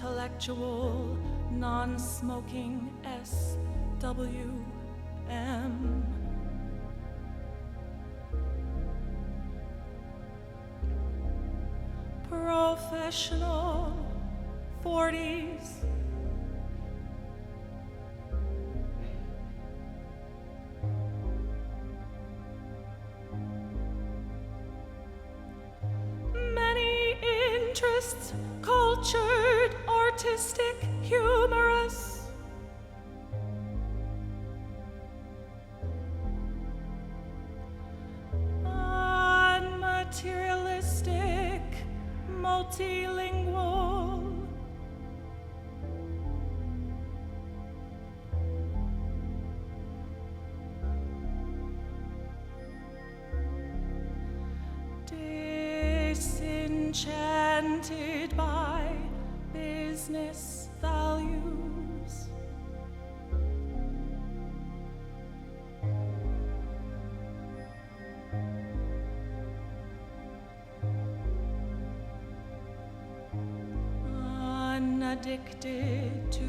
intellectual, non-smoking SWM. Professional 40s. Many interests, cultured, artistic, humorous. Unmaterialistic, multilingual. Disenchanted by business values. Unaddicted to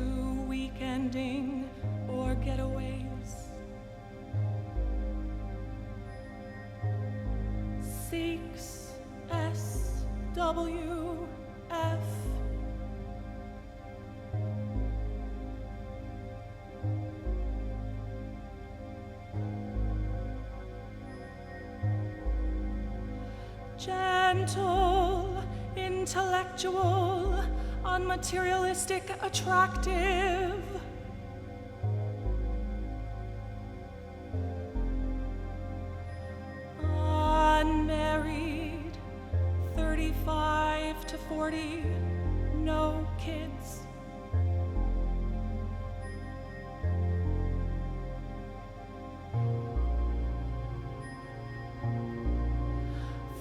weekending or getaways. Seeks SWF. Gentle, intellectual, unmaterialistic, attractive. Unmarried, 35 to 40, no kids.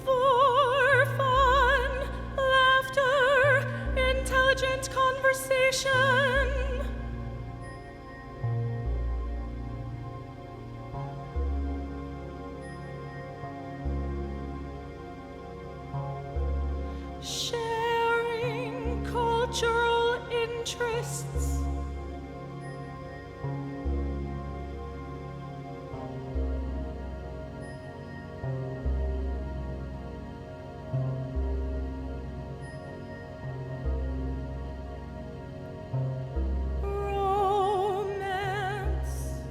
For fun, laughter, intelligent conversation. Sharing cultural interests. Romance.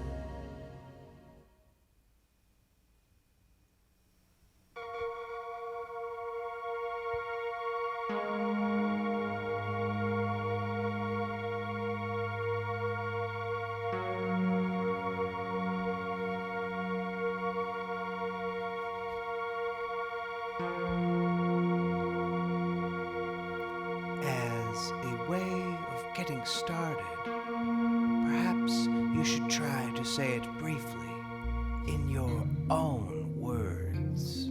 As a way of getting started, perhaps you should try to say it briefly in your own words.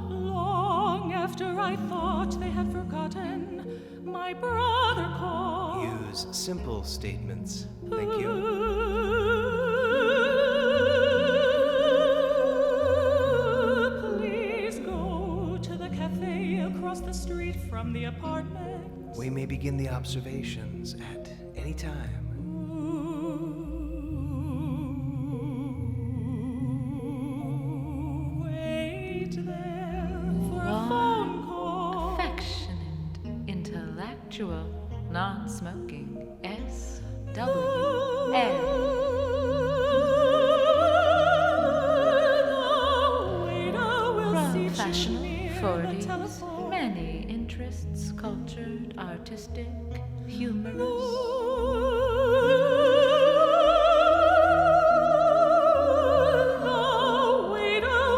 Long after I thought they had forgotten, my brother called. Use simple statements. Thank you. Please go to the cafe across the street from the apartment. We may begin the observations at any time. Wait there for a phone call. Affectionate, intellectual, non-smoking SWM. Professional 40s, many interests, cultured, artistic, humorous.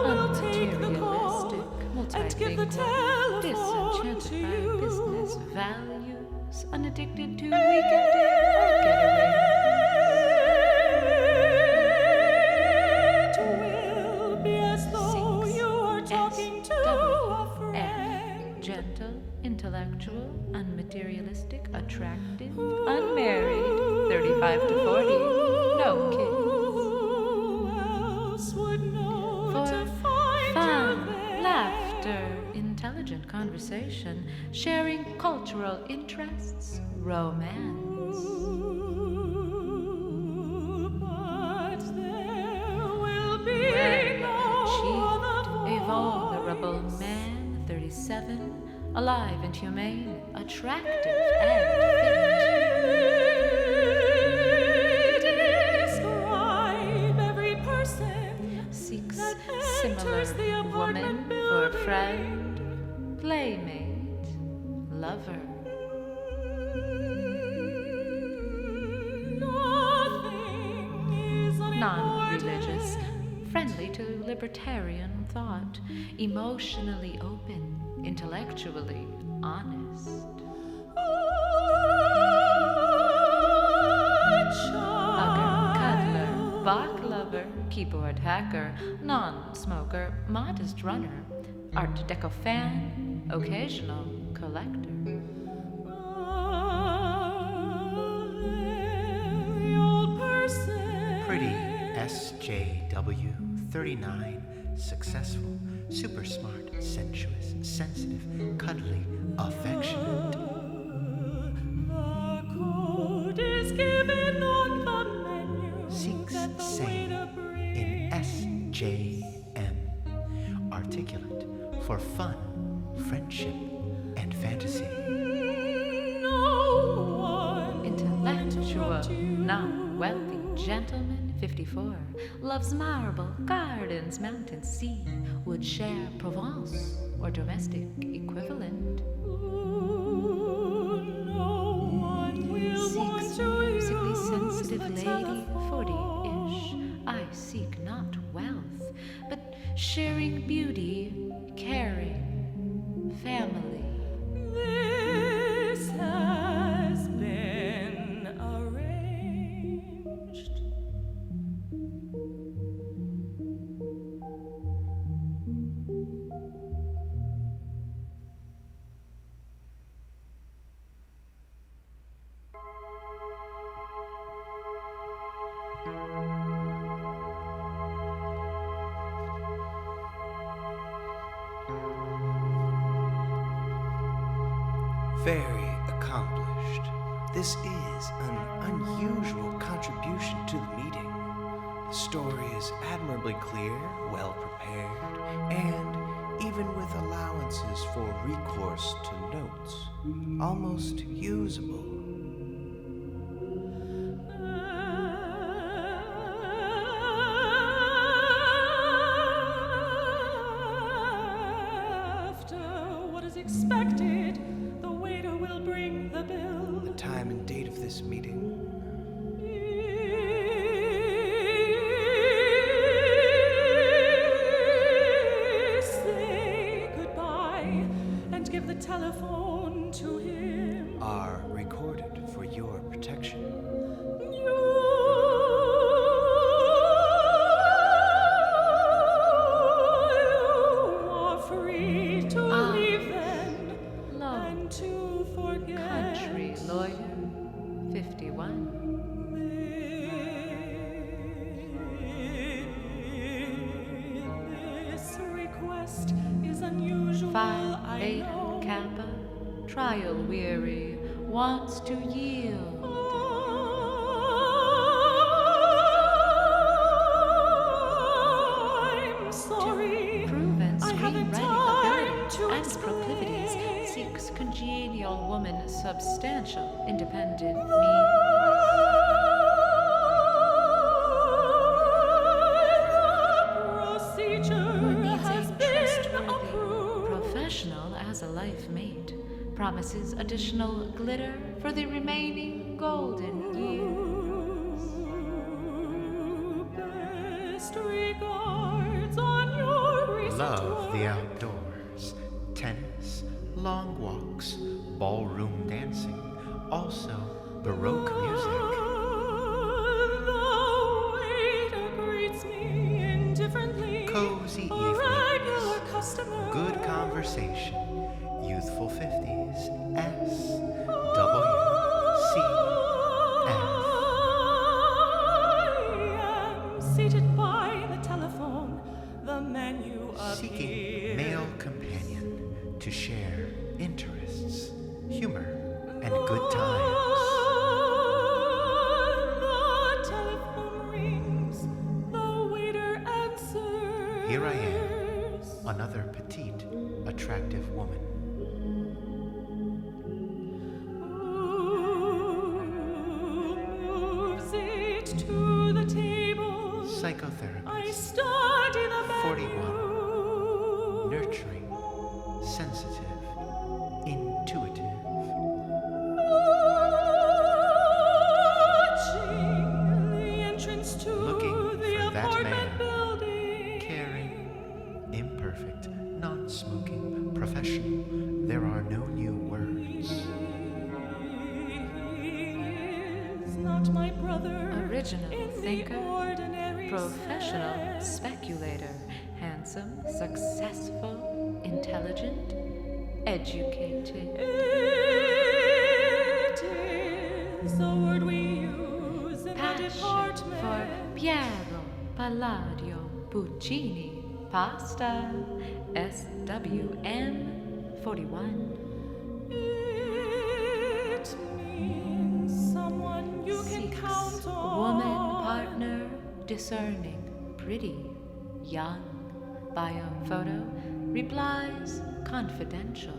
Unmaterialistic, multilingual, disenchanted by business values, unaddicted to weekending or getaway. It will be as though you are talking to a friend. Gentle, intellectual, unmaterialistic, attractive, unmarried, 35 to 40, no kids. Who else else would know For to find fun, you there. laughter, intelligent conversation, sharing cultural interests, romance. But there will be Well no achieved, other a vulnerable voice. man, 37, alive and humane, attractive and fit. Describe every person Seeks that similar enters the apartment woman for building. friend, playmate, lover. Nothing is Non-religious, unimportant. friendly to libertarian thought, emotionally open, intellectually honest. Hugger, cuddler, Bach lover, keyboard hacker, non-smoker, modest runner, Art Deco fan, occasional collector. Very old person. Pretty SJW, 39, successful, super smart, sensuous, sensitive, cuddly, affectionate. The code is given on the menu Seeks that the same waiter brings. in SJM. Articulate for fun, friendship, and fantasy. No one will Intellectual, interrupt you. non-wealthy gentleman, 54, loves marble, gardens, mountains, sea, would share Provence or domestic equivalent. No one will want Seeks to musically use sensitive the lady, telephone. 40-ish. I seek not wealth, but sharing beauty, caring, family. This has been arranged. Very accomplished. This is an unusual contribution to the meeting. The story is admirably clear, well prepared, and even with allowances for recourse to notes, almost usable. After what is expected, the waiter will bring the bill. The time and date of this meeting. Say goodbye and give the telephone to him. Are recorded for your protection. You are free to Ah, leave them Low and to forget. country lawyer, 51. This request is unusual. Phi I Beta know. Kappa, trial weary, wants to yield. I'm sorry. Proven I haven't screenwriting time ability to and proclivities, explain. seeks congenial woman, substantial, independent means. Procedure Who needs has a been trustworthy approved. professional as a life mate, promises additional glitter for the remaining golden years. Best regards on your recent Love the work. outdoors. Tennis, long walks, ballroom dancing, also Baroque music. The waiter greets me indifferently. Cozy A evenings. regular customer. Good conversation. Youthful 50s. S. W. C. F. I am seated by the telephone. and good times. The telephone rings, the waiter answers. Here I am, another petite, attractive woman. Moves it to the table. Psychotherapist. I study the menu. 41. Nurturing, sensitive, intuitive. Watching the entrance to Looking the for that apartment man. building. Caring, imperfect, non-smoking, professional. There are no new words. Is not my brother. Original in thinker, the ordinary professional sense. speculator, handsome, successful, intelligent, educated. It is a word we use in the Passion department. for Piero, Palladio, Puccini, pasta, SWM 41. It means someone you can Seeks count on. woman, partner, discerning, pretty, young. Bio photo, replies confidential.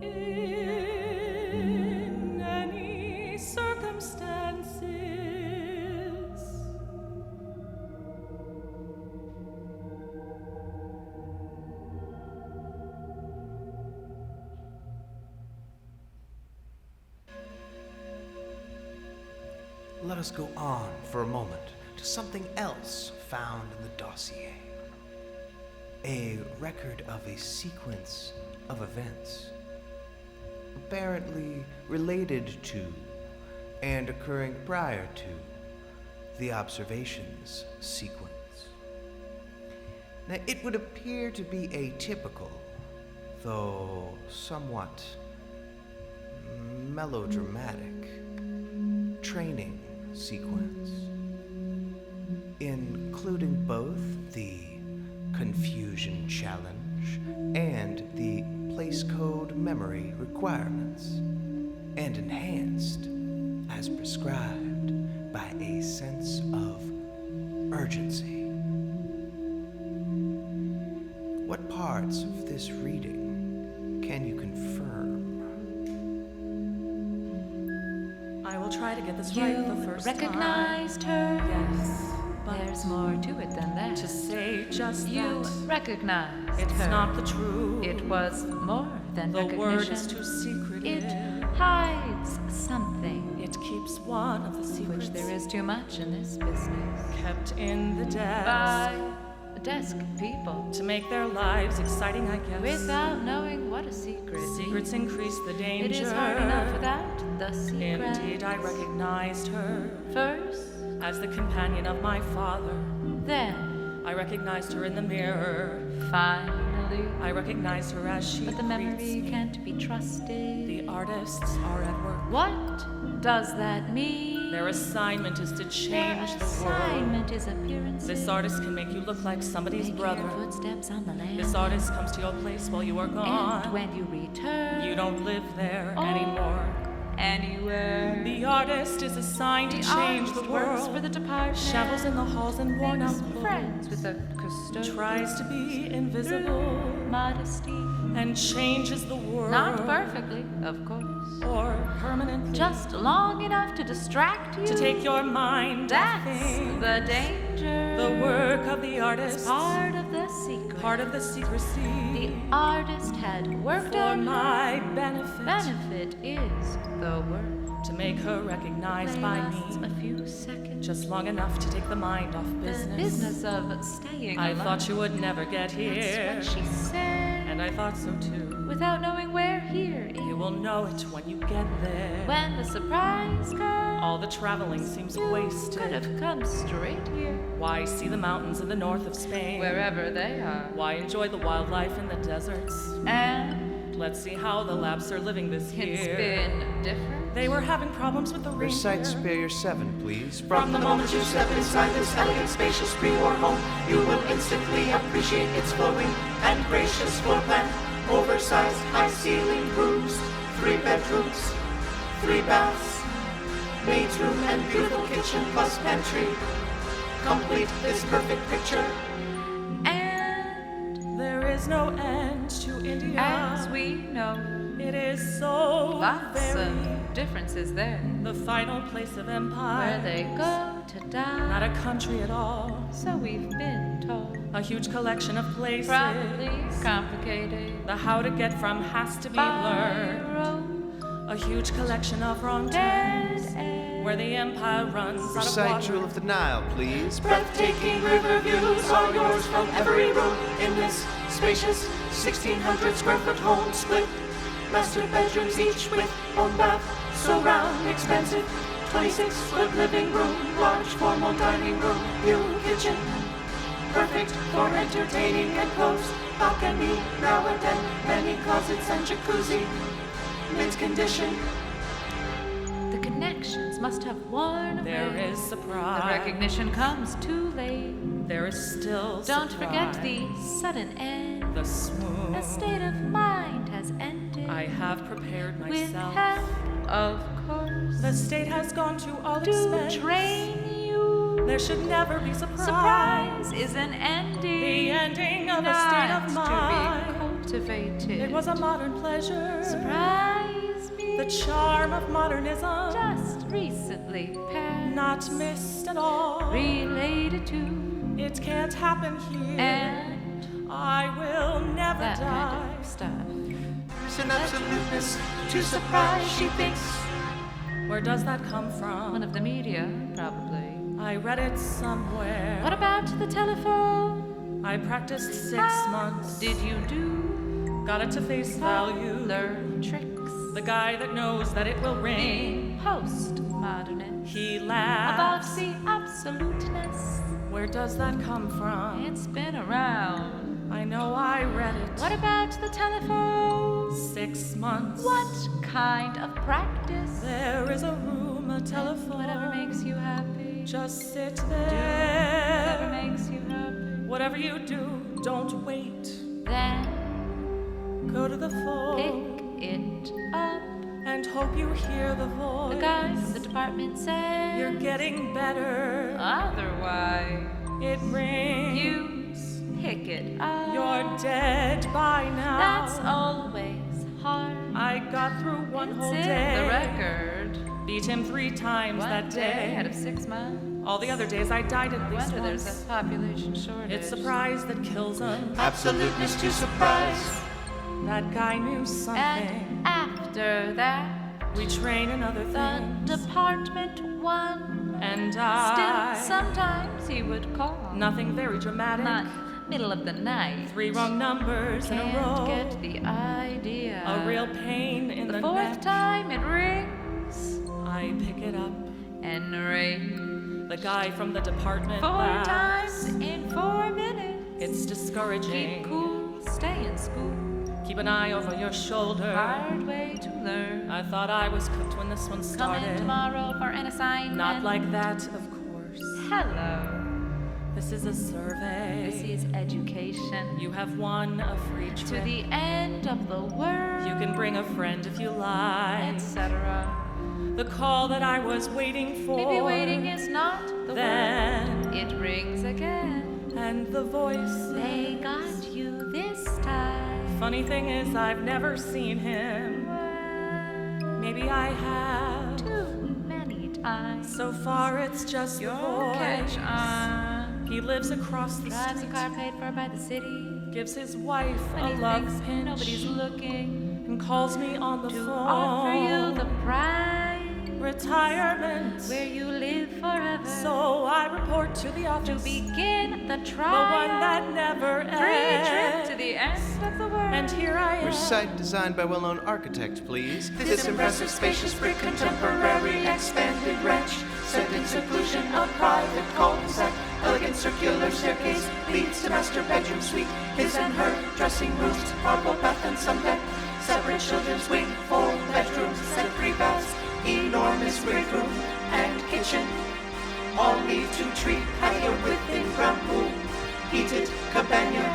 In any circumstances. Let us go on for a moment to something else found in the dossier. A record of a sequence of events, apparently related to and occurring prior to the observations sequence. Now, it would appear to be a typical, though somewhat melodramatic, training sequence, including both the confusion challenge and the place code memory requirements, and enhanced as prescribed by a sense of urgency. What parts of this reading can you confirm? I will try to get this right the You first recognized her? time. Yes, but There's more to it than that. to say just You that, recognized it's her. not the truth. It was more than The recognition. word is too secretive. It hides something, It keeps one of the secrets which there is too much in this business. kept in the desk By desk people, to make their lives exciting, I guess. without knowing what a secret Secrets means. increase the danger. It is hard enough without the secret. Indeed, I recognized her First, as the companion of my father. then, I recognized her in the mirror. finally. I recognized her as she But the greets memory me. can't be trusted. The artists are at work. What does that mean? Their assignment is to change Their the world. assignment is appearances. This artist can make you look like somebody's Making brother. your footsteps on the land. This artist comes to your place while you are gone. And when you return, You don't live there or anymore. anywhere. The artist is assigned The to change artist the works world. for the department. Shambles in the halls and worn out Makes clothes. friends with the custodian. Tries to be invisible Modesty. and changes the world. Not perfectly, of course. Or permanently. Just long enough to distract you. to take your mind off That's things. the danger. The work of the artist. Part of the secret. Part of the secrecy. The artist had worked For on my benefit. benefit is the work. To make her recognized by Lasts me. a few seconds. Just long enough to take the mind off The business. business of staying I alive. thought you would never get here. That's what she said. And I thought so too. Without knowing where here is. You will know it when you get there. When the surprise comes. All the traveling seems you wasted. could have come straight here. Why see the mountains in the north of Spain? Wherever they are. Why enjoy the wildlife in the deserts? And Let's see how the Lapps are living this it's year. been different. They were having problems with the Recite reindeer. Superior 7, please. From the moment you step inside this elegant, spacious pre-war home, you will instantly appreciate its flowing and gracious floor plan, oversized, high-ceiling roofs, 3 bedrooms, 3 baths, maid's room and beautiful kitchen plus pantry. Complete this perfect picture. And There is no end to India. as we know, It is so lots very of differences there. the final place of empire. Where they go to Not die. a country at all. So we've been told. A huge collection of places. Probably complicated. The how to get from has to be By learned. road, A huge collection of wrong dead turns. end. Where the empire runs out of Recite water. Jewel of the Nile, please. Breathtaking river views are yours from every room in this spacious 1,600 square foot home split. Master bedrooms each with own bath, so round, expensive. 26-foot living room, large formal dining room, new kitchen. Perfect for entertaining and closed balcony now and then. Many closets and jacuzzi, mint condition. The connections must have worn away. There is surprise. The recognition comes too late. There is still Don't surprise. forget the sudden end. The swoon. A state of mind has ended. I have prepared with myself. help, of course, The state has gone to all to expense. train you. There should never be surprise. Surprise is an ending. The ending of a state of not mind. to be cultivated. It was a modern pleasure. Surprise me. The charm of modernism. Just recently passed. Not missed at all. related to It can't happen here. and I will never that die. kind of stuff. There's an absoluteness to surprise, she thinks. Where does that come from? One of the media, probably. I read it somewhere. What about the telephone? I practiced 6 How months. did you do? Got it to face value. Learn tricks. The guy that knows that it will ring. Postmodernist. He About laughs. the absoluteness. Where does that come from? It's been around. I know I read it. What about the telephone? 6 months. What kind of practice? There is a room, a telephone. Whatever makes you happy. Just sit Whatever there. makes you happy. Whatever you do, don't wait. Then Go to the pick phone it up. and hope you hear the voice. The guy from the department said. You're getting better. Otherwise, It rings. you pick it up. You're dead by now. That's always hard. I got through one It's whole in day. the record. Beat him 3 times One that day out day. of 6 months. All the other days I died at least Wonder there's once. a population shortage. It's surprise that kills him. Absoluteness to surprise. That guy knew something. And after that, We train in other the things. department won. And Still, I. sometimes he would call. Nothing very dramatic. Not middle of the night. 3 wrong numbers in a Can't row. get the idea. A real pain in The the 4th neck. time it rings I pick it up. and rings. The guy from the department 4 laughs. times in 4 minutes. It's discouraging. Keep cool, stay in school. Keep an eye over your shoulder. Hard way to learn. I thought I was cooked when this one Come in started. tomorrow for an assignment. Not like that, of course. Hello. This is a survey. This is education. You have won a free To trip. the end of the world. You can bring a friend if you like. etc. The call that I was waiting for. Maybe waiting is not the Then- word. It rings again. And the voice. They got you this time. Funny thing is, I've never seen him. Well, Maybe I have. too many times. So far, it's just Your the voice. catch on. He lives across the Drives a street. car paid for by the city. Gives his wife When a he love thinks pinch. nobody's looking And calls me on the to phone. offer you the prize retirement. where you live forever. So I report to the to office. begin the The trial. one that never Free trip to ends. the end of the world. And here I am. Recite designed by well-known architects, please. This impressive, spacious, brick, contemporary, expanded wretch, set in seclusion, a private cul-de-sac, elegant circular staircase leads to master bedroom suite, his and her dressing rooms, marble bath and sun deck, separate children's wing, 4 bedrooms, set of 3 baths, enormous great room and kitchen, all lead to tree patio with in-ground pool, heated cabana.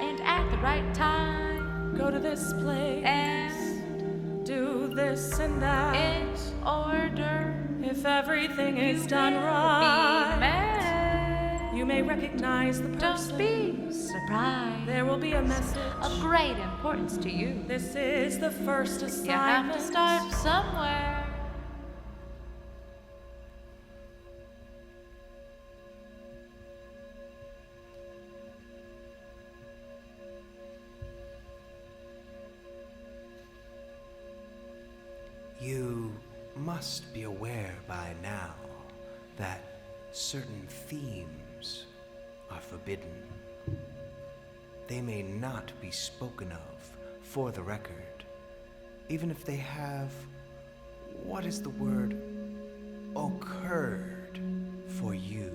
And at the right time. Go to this place. And this and that. In order. If everything is done Be right, merry. you may recognize the Don't person. be surprised. There will be a message. Of great importance to you. This is the first You assignment. have to start somewhere. You must be aware by now that certain themes are forbidden. They may not be spoken of for the record, even if they have, what is the word, occurred for you.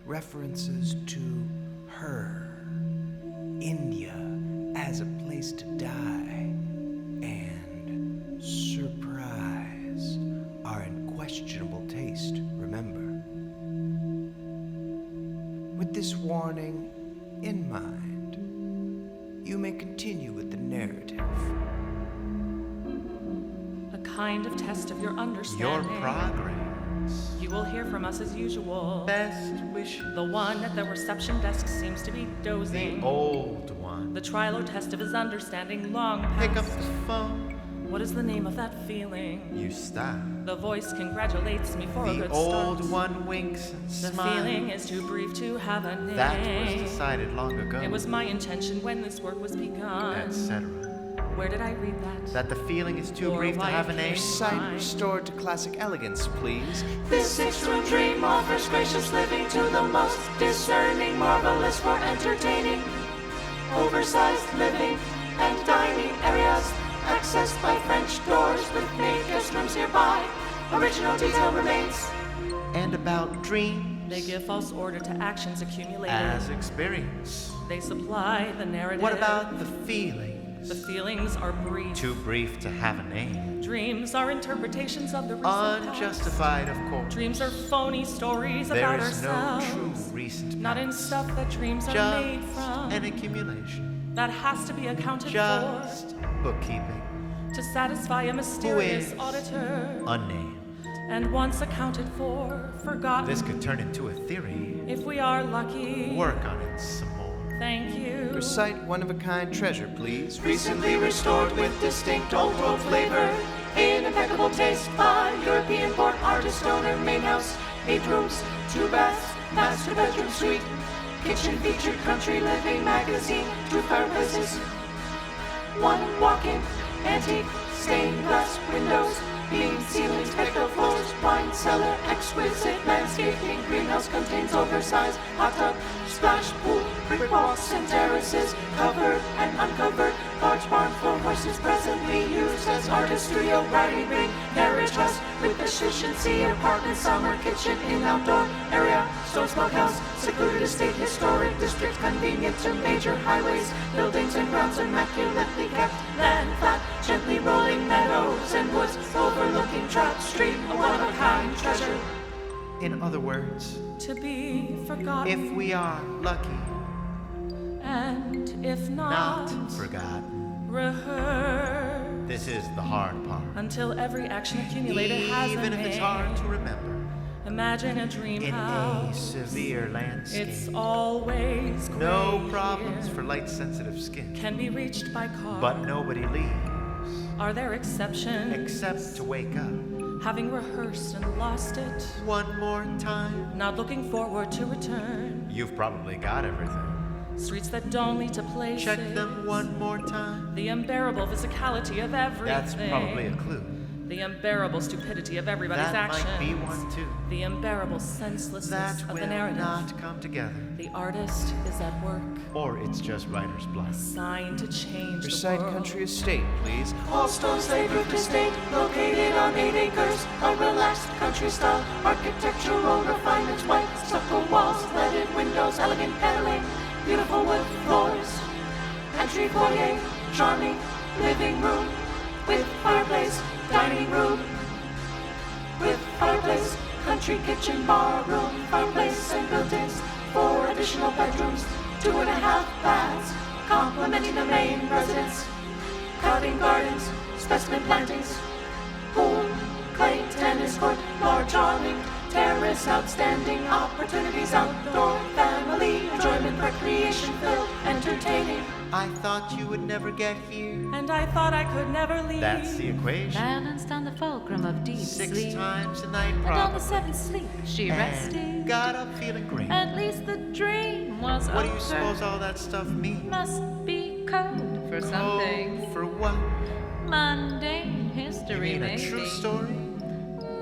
References to her, India as a place to die, and surprise are in questionable taste, remember. With this warning in mind, you may continue with the narrative. A kind of test of your Your understanding. progress. You will hear from us as usual. Best wishes. The one at the reception desk seems to be dozing. The old one. The trial or test of his understanding long past. Pick up the phone. What is the name of that feeling? You stop. The voice congratulates me for a The good old start. one winks and The smiles. feeling is too brief to have a name. That was decided long ago. It was my intention when this work was begun. etc. Where did I read that? That the feeling is too Your brief to have a wife name. is Sight restored to classic elegance, please. This six-room dream offers gracious living to the most discerning, marvelous for entertaining. Oversized living and dining areas, accessed by French doors with made guest rooms nearby. Original detail remains. And about dreams They give false order to actions accumulated. as experience. They supply the narrative. What about the feelings? The feelings are brief. Too brief to have a name. Dreams are interpretations of the recent past. Unjustified, of course. Dreams are phony stories There about is no ourselves. true recent Not in past. stuff that dreams are made Just from. an accumulation. That has to be accounted Just bookkeeping. for to satisfy a mysterious is auditor. Unnamed. And once accounted for, forgotten. This could turn into a theory. If we are lucky. Work on it some more. Thank you. Recite one-of-a-kind treasure, please. Recently restored with distinct old world flavor. In impeccable taste by European born artist owner. Main house, 8 rooms, 2 baths, master bedroom suite. Kitchen featured country living magazine, 2 fireplaces. 1 walk-in, antique, stained glass windows. Beam ceilings, picto floors, wine cellar, exquisite landscaping. Greenhouse contains oversized hot tub, splash pool, brick walks and terraces, covered and uncovered. Large barn for horses presently used as artist studio, riding ring, carriage house with efficiency, apartment, summer kitchen in outdoor area, stone smokehouse, secluded estate, historic district, convenient to major highways, buildings and grounds immaculately kept, land flat, gently rolling meadows and woods, overlooking Trout Street, a one-of-a-kind treasure. In other words, To be forgotten. if we are lucky, And if not not, forgotten. rehearse. This is the hard part. Until every action accumulated has a Even if it's name. hard to remember. Imagine a dream In a house. severe landscape. It's always gray No problems here. for light-sensitive skin. Can be reached by car. But nobody leaves, Are there exceptions? except to wake up. Having rehearsed and lost it. One more time. Not looking forward to return. You've probably got everything. Streets that don't lead to places. Check them one more time. The unbearable physicality of everything. That's probably a clue. The unbearable stupidity of everybody's That actions. might be one too. The unbearable senselessness That of will the narrative. not come together. The artist is at work, Or it's just writer's block. assigned to change Recite the world. country estate, please. All stone slave roofed estate, located on 8 acres. A relaxed country style, architectural refinements, white stucco walls, leaded windows, elegant paneling, beautiful wood floors. Entry foyer, charming living room with fireplace, dining room with fireplace, country kitchen, bar room, fireplace and built-ins, 4 additional bedrooms, 2.5 baths, complementing the main residence. Cutting gardens, specimen plantings, pool, clay, tennis court, large awning, terrace, outstanding opportunities, outdoor, family, enjoyment, recreation, filled, entertaining. I thought you would never get here. And I thought I could never leave. That's the equation. Balanced on the fulcrum of deep 6 sleep. times a night, And on probably. the seventh sleep she rested. And got up feeling great. At least the dream was What do you over. suppose all that stuff means? Must be code for something. Code for what? Mundane You history, mean a maybe. true story?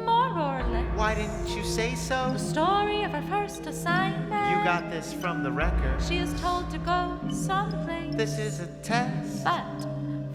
More or less. Why didn't you say so? The story of her first assignment. You got this from the record. She is told to go someplace. This is a test But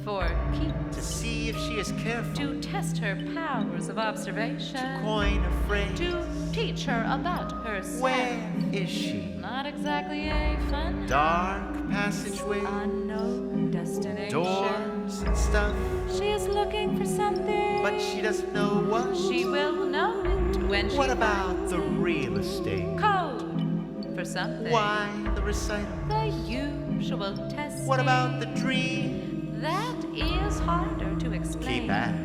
for keeps. to see if she is careful. To test her powers of observation. To coin a phrase. To teach her about herself. Where is she? Not exactly a fun. Dark passageway, Unknown destination. doors and stuff, She is looking for something. but she doesn't know what. She will know it when she What about finds the it. real estate? Code for something. Why the recital? The usual test. What about the dream? That is harder to explain. Keep at it.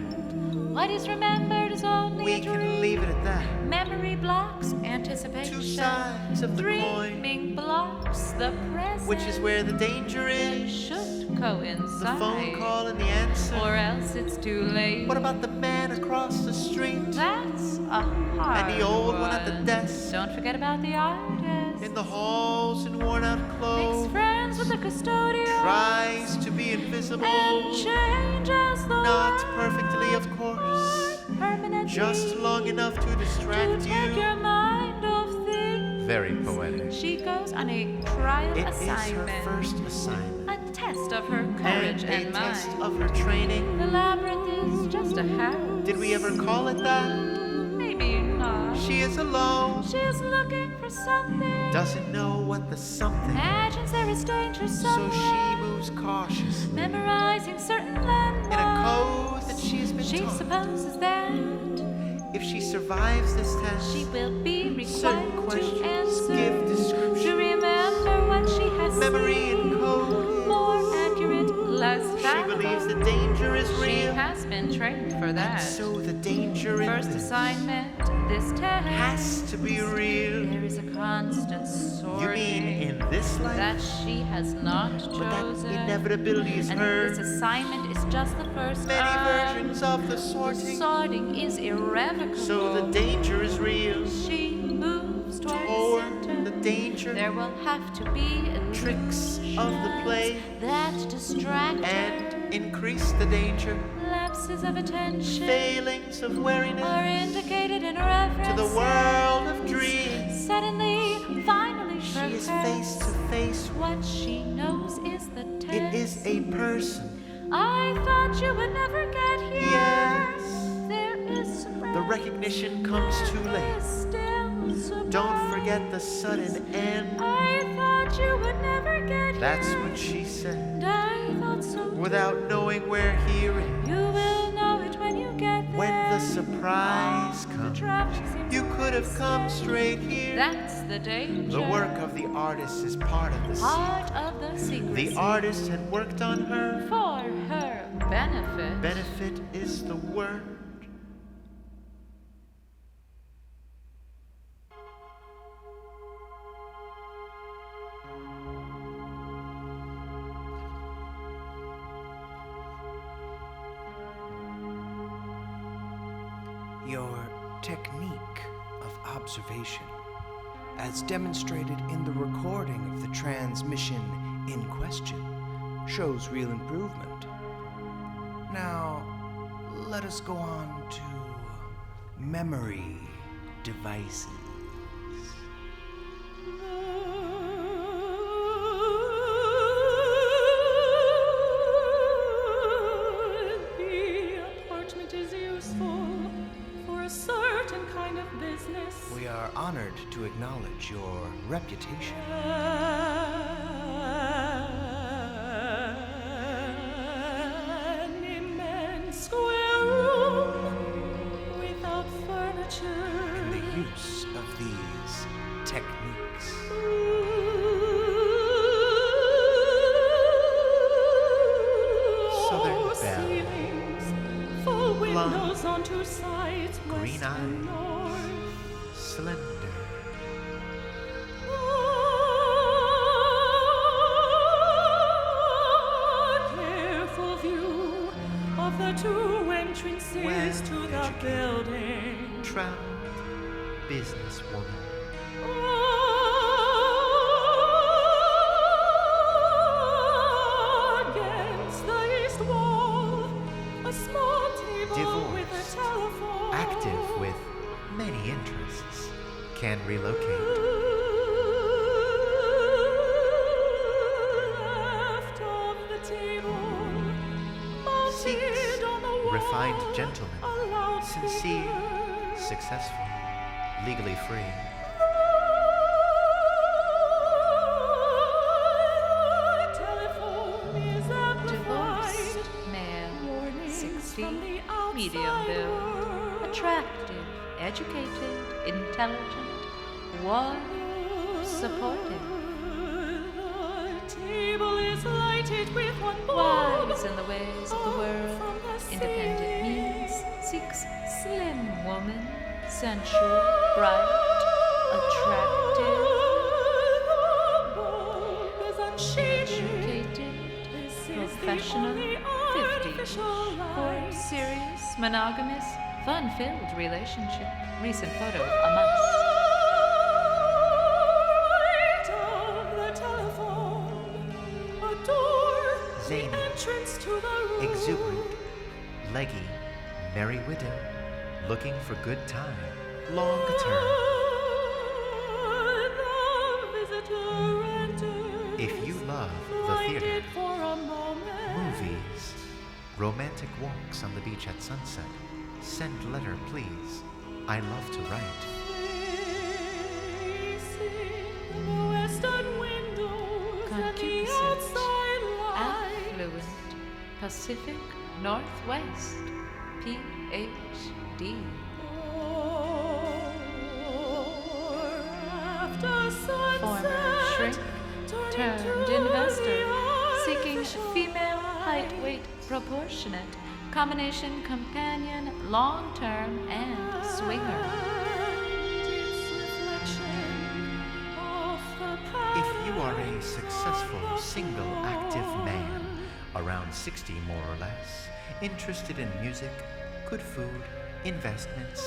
What is remembered is only We a dream. can leave it at that. Memory blocks anticipation. 2 sides of the coin. Dreaming blocks the present. Which is where the danger They is. should coincide. The phone call and the answer. Or else it's too late. What about the man across the street? That's a hard And the old one at the desk. Don't forget about the artist. In the halls in worn out Makes clothes. friends with the custodian. Tries to be invisible. And changes the Not world perfectly, of course. permanently. Just long enough to to distract take you. your mind off things. Very poetic. She goes on a trial It is her assignment. first assignment. A test of her courage And a and test mind. of her training. The labyrinth is just a house. Did we ever call it that? Maybe not. She is alone. She is looking for something. Doesn't know what the something. Imagines there is danger So somewhere. she moves cautiously. Memorizing certain landmarks. In a code that she's been She taught. supposes that If she survives this test, she will be certain required to questions answer. give To description. remember what she has Memory seen. and code. More accurate, less She fallible. believes the danger is She real. has been trained for that. And so the danger in First this assignment, this test. has to be real. There is a constant sorting. You mean in this life? that she has not chosen. But that inevitability is and heard. this assignment is just the first Many of versions of the The sorting. sorting is irrevocable. So the danger is real. She moves toward Toward center. the danger. There will have to be Tricks of the play. that distract her. And increase the danger. Lapses of attention Failings of are wariness. indicated in reference To the world of dreams. Suddenly, finally, She is her face to face. What she knows is the test. It is a person. I thought you would never get here. Yes. There is The recognition comes too late. Still surprise. Don't forget the sudden end. I thought you would never get That's here. what she said. And I thought so. Without knowing where here is. You will know it when you get there. When the surprise The comes. traffic seems You could have come straight here. That's the danger. The work of the artist is part of the secret. Part of the secrecy. The artist had worked on her. For her benefit. Benefit is the word. Your technique of observation, as demonstrated in the recording of the transmission in question, shows real improvement. Now, let us go on to memory devices. The apartment is useful for a certain kind of business. We are honored to acknowledge your reputation. An immense square room without furniture. In the use of these techniques. Southern Oh, Belle. ceilings windows on two sides, green west and eyes, north. slender. A careful view of the two entrances to the Well-educated. building. Traveled businesswoman. Against the east wall, a small table with a Divorced. telephone. Active with many interests. Can relocate. Left of the table, mounted Seeks on the wall, refined gentleman. a loudspeaker. Sincere. Successful. Legally free. The telephone is amplified. Divorced, male, Warnings 60, from the outside medium build, world. attractive, educated, intelligent, warm, supportive, The table is lighted with one bulb. wise in the ways of the world, From the independent ceiling. means, seeks slim woman, sensual, bright, attractive, The bulb is unshaded. educated, This is the professional, only 50, artificial for light. serious, monogamous, fun-filled relationship. Recent photo, a must. Light of the telephone, a door, Zany. the entrance to the room. Exuberant. Leggy. Merry widow. Looking for good time. Long term. The visitor enters. If you love the blinded theater, for a moment. movies, romantic walks on the beach at sunset, send letter please. I love to write. Facing the western windows and the Concupiscent, outside light. affluent, Pacific Northwest, PhD. After sunset, Former shrink, turning turned to investor, the seeking artificial female height light. weight proportionate, combination companion, long-term, and swinger. Its reflection off the If you are a pattern successful, on the single, active floor. man, around 60 more or less, interested in music, good food, investments,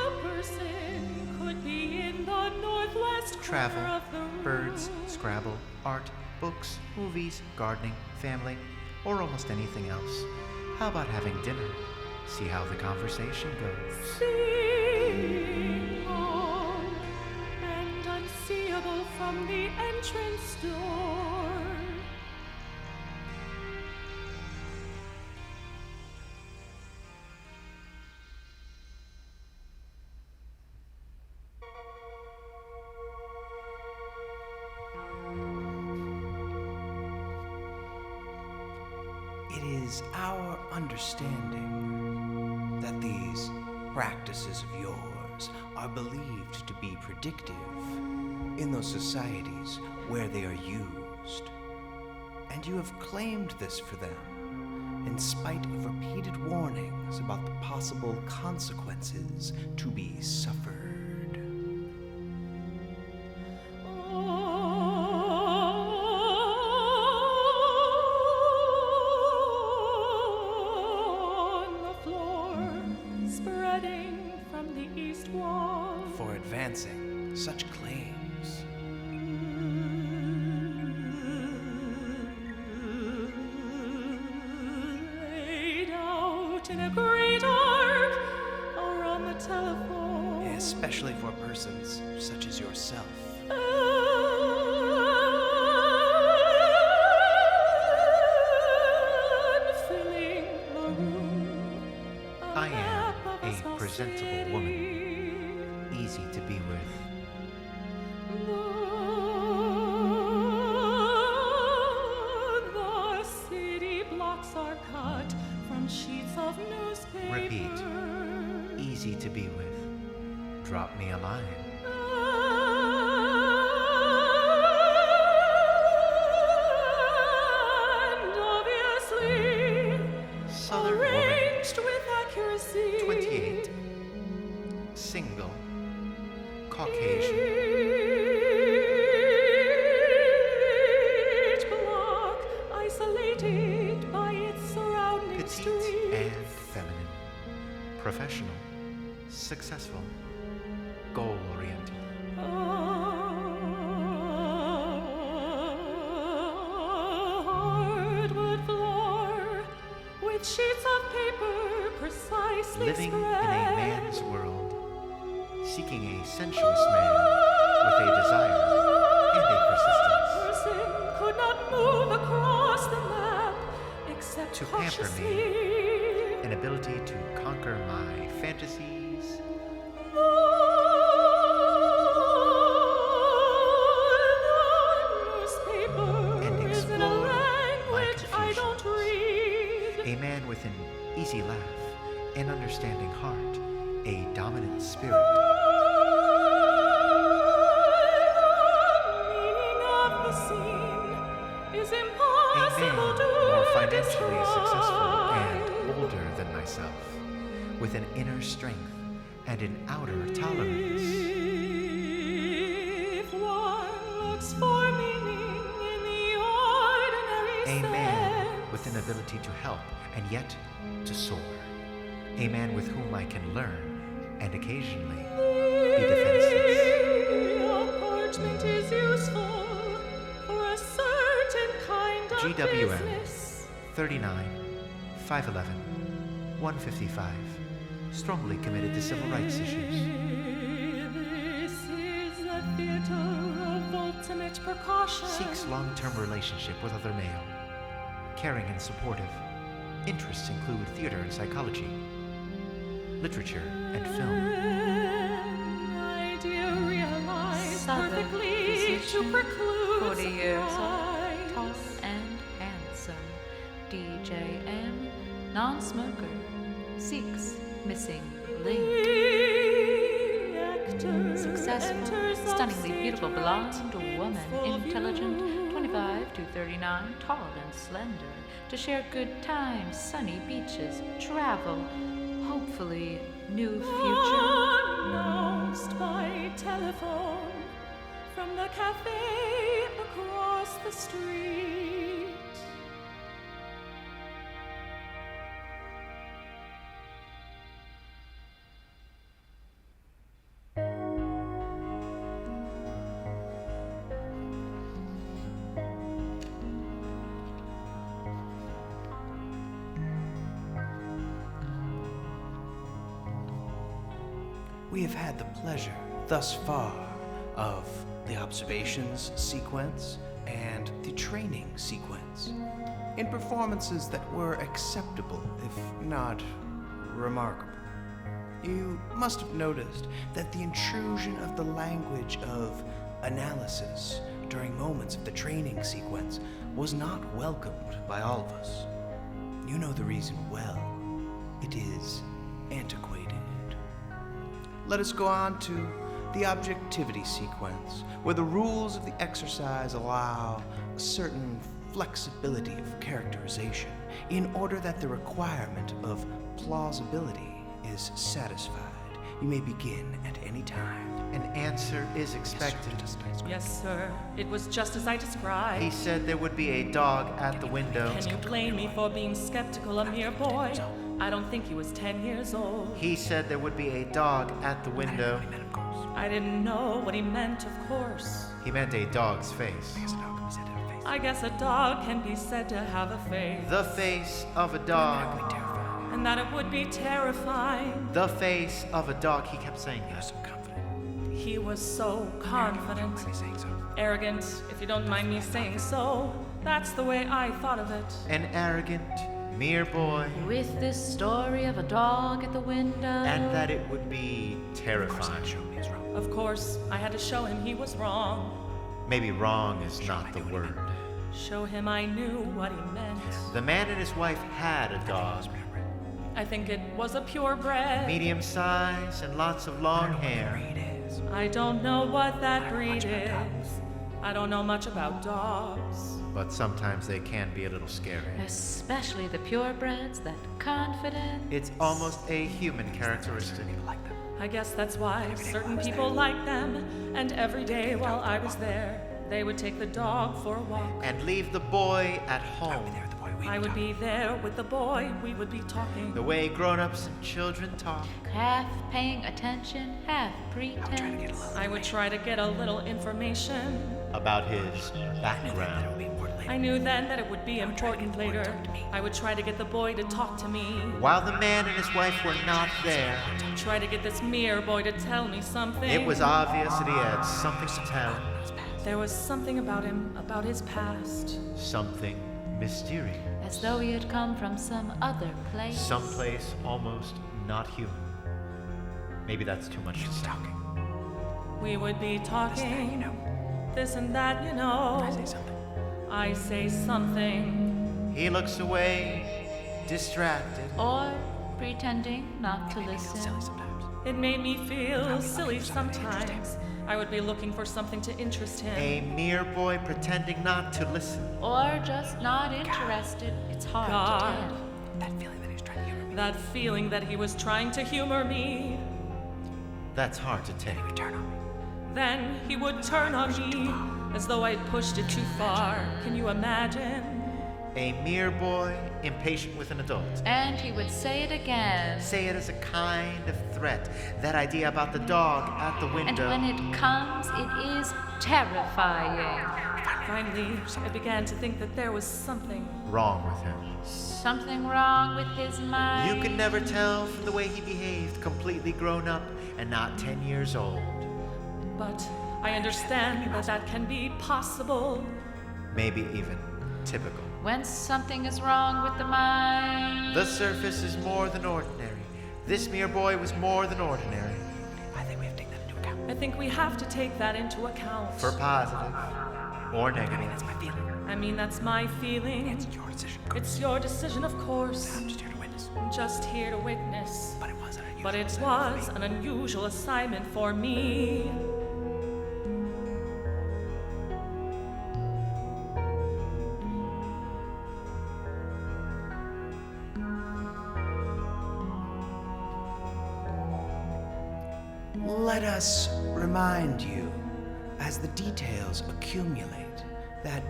A person could be in the northwest travel, corner of the room. birds, Scrabble, art, books, movies, gardening, family, or almost anything else. How about having dinner? See how the conversation goes. Sing long and unseeable from the entrance door. It is our understanding that these practices of yours are believed to be predictive in those societies where they are used. And you have claimed this for them, in spite of repeated warnings about the possible consequences to be suffered. On the floor, spreading from the east wall. For advancing such claims. Laid out in a great arc around the telephone. Especially for persons such as yourself. And filling the room, I am map of a small presentable woman. city. Easy to be with. The city blocks are cut from sheets of newspaper. Repeat. Easy to be with. Drop me a line. And obviously, Southern woman, arranged gauged with accuracy. 28. Single. Caucasian. Each block isolated by its surrounding Petite streets. and feminine. Professional. Successful. Goal-oriented. Hardwood floor with sheets of paper precisely Living in a spread. man's world. Seeking a sensuous man with a desire and a persistence. Person could not move across the map except To pamper me. cautiously. An ability to conquer my fantasies. And explore my confusions. A man with an easy laugh, an understanding heart, a dominant spirit. A man more financially successful and older than myself, with an inner strength and an outer tolerance. If one looks for meaning in the ordinary A man sense, with an ability to help and yet to soar. A man with whom I can learn and occasionally be defenseless. the apartment is useful for a certain kind of GWM business. 39, 511, 155. Strongly committed to civil rights issues. This is a theater of ultimate precaution. Seeks long-term relationship with other male. Caring and supportive. Interests include theater and psychology, literature and film. An idea realized Southern perfectly to musician, preclude 40 years old, surprise. tall and handsome. DJM, non-smoker, seeks missing link. The actor Successful, enters stunningly upstage beautiful right blonde woman, for intelligent, view. 25 to 39, tall and slender, to share good times, sunny beaches, travel, hopefully new future. Announced by telephone from the cafe across the street. We have had the pleasure thus far of the observations sequence and the training sequence in performances that were acceptable, if not remarkable. You must have noticed that the intrusion of the language of analysis during moments of the training sequence was not welcomed by all of us. You know the reason well. It is antiquated. Let us go on to the objectivity sequence, where the rules of the exercise allow a certain flexibility of characterization in order that the requirement of plausibility is satisfied. You may begin at any time. An answer is expected. Yes, sir. It was just as I described. He said there would be a dog at the window. Can you blame me for being skeptical, a mere boy? I don't think he was 10 years old. He said there would be a dog at the window. I didn't know what he meant, of course. He meant a dog's face. I guess a dog can be said to have a face. The face of a dog. And that it would be terrifying. The face of a dog. He kept saying that. He was so confident. Arrogant, if you don't mind me saying so. That's the way I thought of it. An arrogant, mere boy. With this story of a dog at the window. And that it would be terrifying. Of course, I had to show him he was wrong. Maybe wrong is not the word. Show him I knew what he meant. The man and his wife had a dog. I think it was a purebred. Medium size and lots of long hair. I don't know what that breed is. I don't know much about dogs. but sometimes they can be a little scary. Especially the purebreds, that confidence. It's almost a human characteristic. I guess that's why certain people like them. And every day while I was there, they would take the dog for a walk. And leave the boy at home. I would be there with the boy, we would be talking. The way grown-ups and children talk. Half paying attention, half pretense. I would try to get a little information. About his background. I knew then that it would be important later. I would try to get the boy to talk to me. While the man and his wife were not there, Try to get this mere boy to tell me something. it was obvious that he had something to tell. There was something about him, about his past. Something mysterious. As though he had come from some other place. Someplace almost not human. Maybe that's too much to say. We would be talking, this and that, you know. I say something. He looks away, distracted. Or pretending not to listen. It made me feel silly sometimes. I would be looking for something to interest him. A mere boy pretending not to listen. Or just not interested. It's hard God. to tell. That feeling that he was trying to humor me. That's hard to take. Then he would turn on me as though I'd pushed it too far. Can you imagine? A mere boy, impatient with an adult. And he would say it again. Say it as a kind of threat. That idea about the dog at the And window. when it comes, it is terrifying. Finally, I began to think that there was something. Wrong with him. Something wrong with his mind. You can never tell from the way he behaved, completely grown up and not 10 years old. But I understand that that can be possible. Maybe even typical. When something is wrong with the mind. The surface is more than ordinary. This mere boy was more than ordinary. I think we have to take that into account. For positive or negative. I mean, that's my feeling. It's your decision. It's your decision, of course. I'm just here to witness. I'm just here to witness. But it was an unusual But it was an unusual assignment for me. Let us remind you, as the details accumulate, that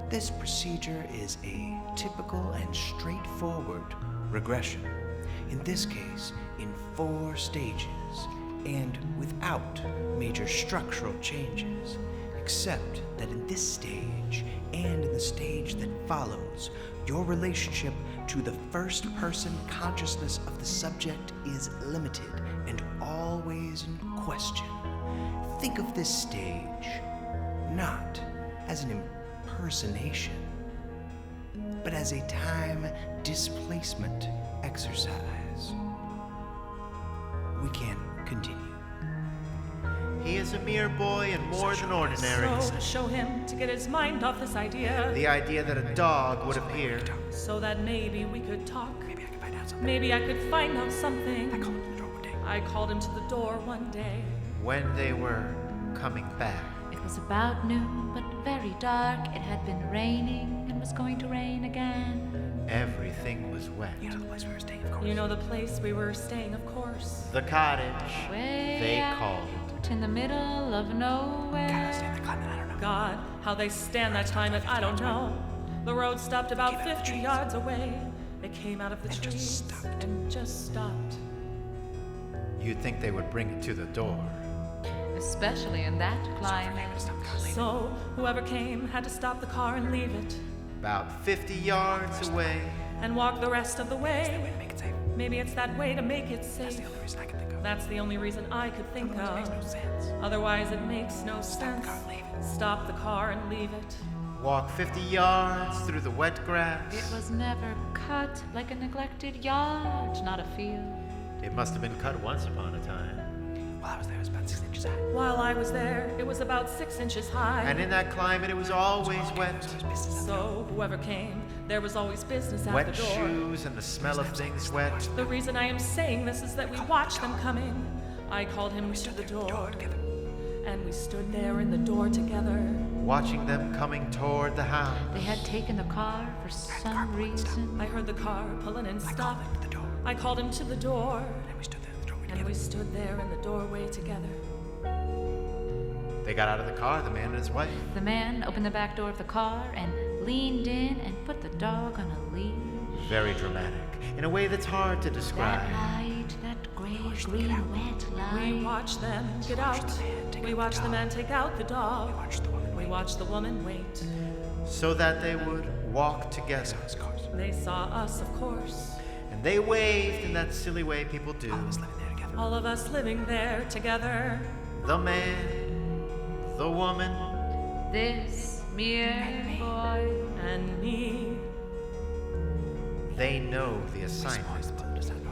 this procedure is a typical and straightforward regression. In this case, in 4 stages, and without major structural changes, except that in this stage and in the stage that follows, your relationship to the first-person consciousness of the subject is limited and always in question. Think of this stage not as an impersonation, but as a time displacement exercise. We can continue. He is a mere boy and more than ordinary. So show him to get his mind off this idea. The idea that a dog would appear. So that maybe we could talk. Maybe I could find out something. I called him to the door one day. When they were coming back. It was about noon, but very dark. It had been raining and was going to rain again. Everything was wet. You know the place we were staying, of course. You know the place we were staying, of course. The cottage. Way They out called it. in the middle of nowhere. God, how they stand that climate, I don't know. The road stopped about 50 yards away. They came out of the trees and just stopped. You'd think they would bring it to the door. Especially in that climate. So whoever came had to stop the car and leave it. About 50 yards away. And walk the rest of the way. Maybe it's that way to make it safe. That's the only reason I could think of. Otherwise, it makes no sense. Stop the car and leave it. Walk 50 yards through the wet grass. It was never cut like a neglected yard, not a field. It must have been cut once upon a time. While I was there, it was about 6 inches high. While I was there, it was about 6 inches high. And in that climate, it was always wet. So whoever came, there was always business at Wet the door. shoes and the smell of things wet. The reason I am saying this is that we watched them coming. I called him to the door. And we stood there in the door together, watching them coming toward the house. They had taken the car for some reason. I heard the car pulling and stop. I called him to the door. And we stood there in the doorway together. They got out of the car, the man and his wife. The man opened the back door of the car and leaned in and put the dog on a leash. Very dramatic, in a way that's hard to describe. That light, that gray-green wet light. We watched them get out. We watched the man take out the dog. We watched the woman wait. So that they would walk together. They saw us, of course. And they waved in that silly way people do. All of us living there together. The man, the woman, This mere boy And me. they know the assignment.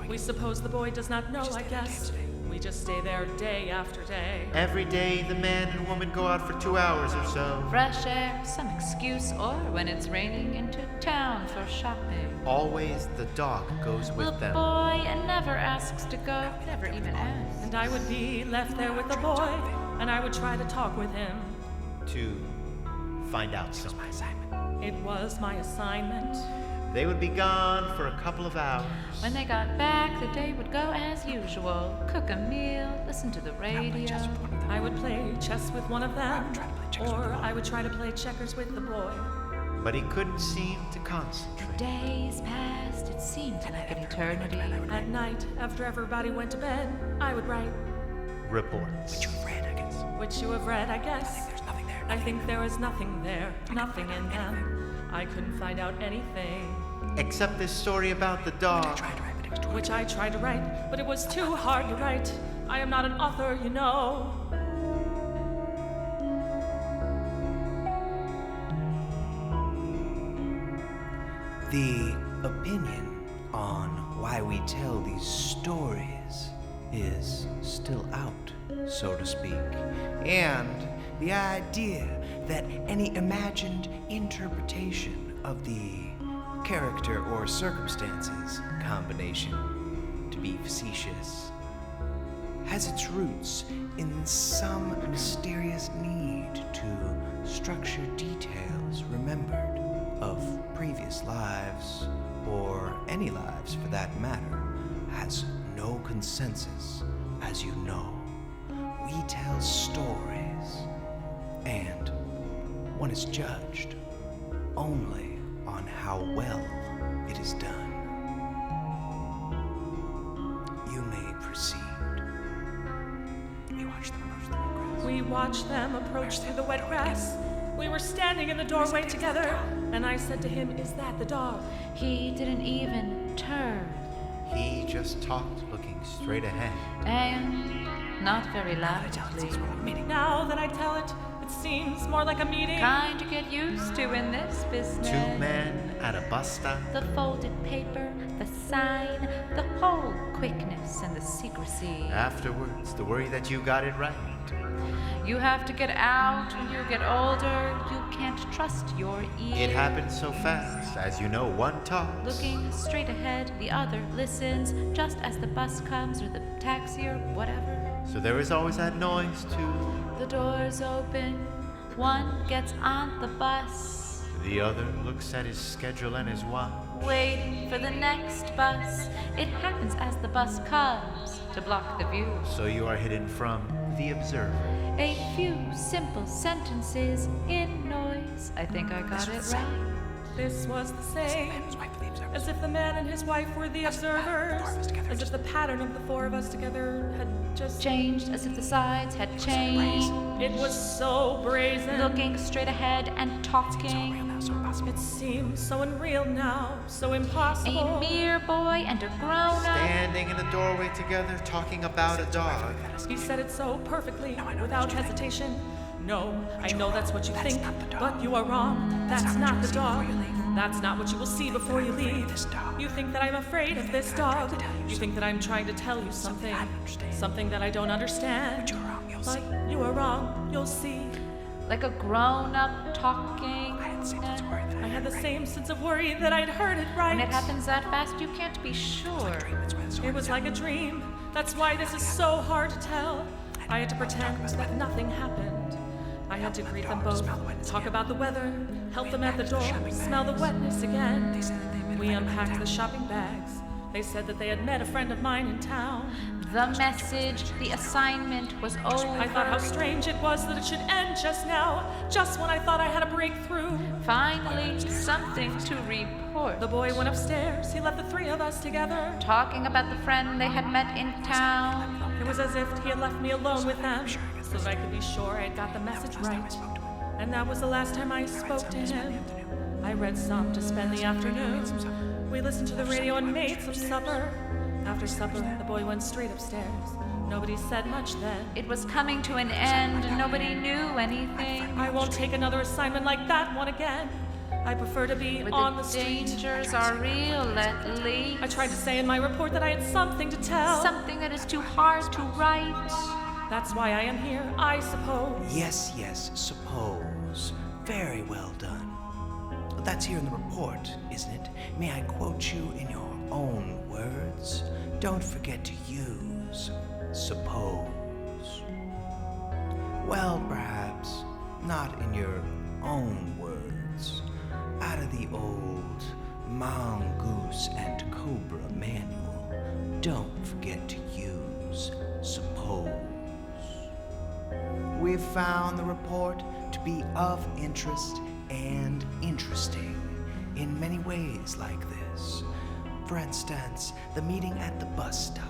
We suppose the boy does not know, I guess. We just stay there day after day. Every day, the man and woman go out for 2 hours or so. fresh air, some excuse, or when it's raining, into town for shopping. Always the dog goes The with them. boy never asks to go, never even asks. And I would be left there with the boy, and I would try to talk with him. To find out something. It was my assignment. They would be gone for a couple of hours. When they got back, the day would go as usual. Cook a meal, listen to the radio. I would play chess with one of them, or I would try to play checkers with the boy. But he couldn't seem to concentrate. Days passed, it seemed like an eternity. At night, after everybody went to bed, I would write, Reports. which you have read, I guess. I think there is nothing there, nothing in them. I couldn't find out anything. Except this story about the dog. Which I tried to write, but it was too hard to write. I am not an author, you know. The opinion on why we tell these stories is still out, so to speak. And the idea that any imagined interpretation of the character or circumstances combination, to be facetious, has its roots in some mysterious need to structure details remembered of previous lives, or any lives for that matter, has no consensus, as you know. We tell stories, and one is judged only on how well it is done. You may proceed. We watched them approach through the wet grass. We were standing in the doorway together, and I said to him, "Is that the dog?" He didn't even turn, He just talked, looking straight ahead. and not very loudly. Now that I tell it, it seems more like a meeting. Kind to get used to in this business. 2 men at a bus stop. The folded paper, the sign, the whole quickness and the secrecy. Afterwards, the worry that you got it right. You have to get out when you get older. You can't trust your ears. It happens so fast. As you know, one talks. Looking straight ahead, the other listens just as the bus comes or the taxi or whatever. So there is always that noise, too. The doors open. One gets on the bus, The other looks at his schedule and his watch. waiting for the next bus. It happens as the bus comes to block the view. So you are hidden from the observer. A few simple sentences in noise. I think I got it right. This was the same, as if the man and his wife were the observers, as if the pattern of the four of us together had just Changed as if the sides had changed. It was so brazen. Looking straight ahead and talking. It seems so unreal now, so impossible. A mere boy and a grown-up. Standing in the doorway together, talking about a dog. He said it so perfectly, without hesitation. No, I know that's what you think, but you are wrong. That's not the dog. That's not what you will see before you leave. You think that I'm afraid of this dog. You think that I'm trying to tell you something that I don't understand. But you are wrong. You'll see. Like a grown-up talking. I had the same sense of worry that I'd heard it right. When it happens that fast, you can't be sure. It was like a dream. That's why this is so hard to tell. I had to pretend that nothing happened. I had to greet them both, talk about the weather, help them at the door, smell the wetness again. We unpacked the shopping bags. They said that they had met a friend of mine in town. The message, the assignment was over. I thought how strange it was that it should end just now, just when I thought I had a breakthrough. Finally, something to report. The boy went upstairs. He left the three of us together, Talking about the friend they had met in town. It was as if he had left me alone with them, so that I could be sure I had got the message right. And that was the last time I spoke to him. I read some to spend the afternoon. We listened to the radio and made some supper. After supper, the boy went straight upstairs. Nobody said much then. It was coming to an end and nobody knew anything. I won't take another assignment like that one again. I prefer to be Where on the the street. dangers are real, at least. I tried to say in my report that I had something to tell. Something that is too hard to write. That's why I am here, I suppose. Yes, suppose. Very well done. That's here in the report, isn't it? May I quote you in your own words? Don't forget to use suppose. Well, perhaps not in your own words. Out of the old Mongoose and Cobra manual, don't forget to use suppose. We've found the report to be of interest and interesting in many ways like this. For instance, the meeting at the bus stop.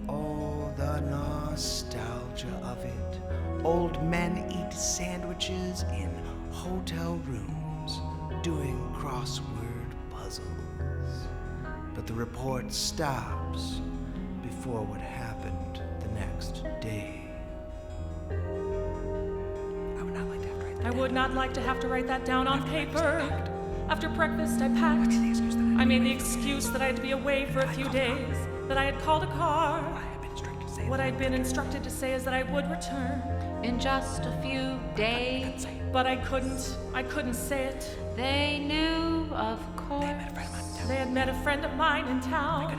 Oh, the nostalgia of it. Old men eat sandwiches in hotel rooms, doing crossword puzzles. But the report stops before what happened the next day. I would not like to have to write that down on paper. After breakfast, I packed. I made the excuse that I had to be away for a few days, that I had called a car. What I'd been instructed to say is that I would return. In just a few days, But I couldn't say it. they knew, of course. They had met a friend of mine in town.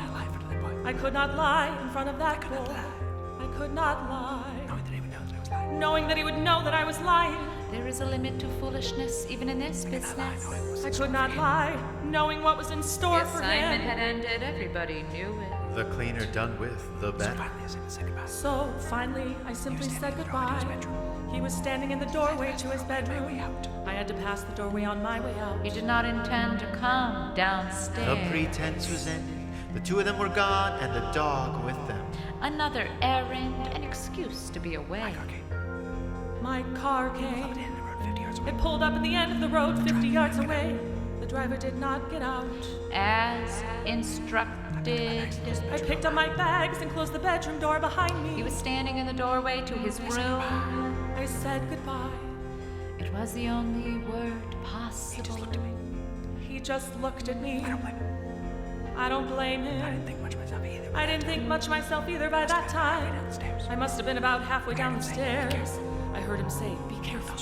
I could not lie in front of that boy. I could not lie. Knowing that he would know that I was lying. There is a limit to foolishness, even in this business. I could not lie, knowing what was in The store for assignment him. had ended, everybody knew it. The cleaner done with, the better. So, finally, I simply said goodbye. He was standing in the doorway to his bedroom. I had to pass the doorway on my way out. He did not intend to come downstairs. The pretense was ended. The two of them were gone, and the dog with them. Another errand, an excuse to be away. My car came. It pulled up at the end of the road 50 yards away. The driver did not get out. As instructed. I picked up my bags and closed the bedroom door behind me. He was standing in the doorway to his room. I said goodbye. It was the only word possible. He just looked at me. I don't blame him. I didn't think much of myself either by that time. I must have been about halfway down the stairs. I heard him say, "Be careful."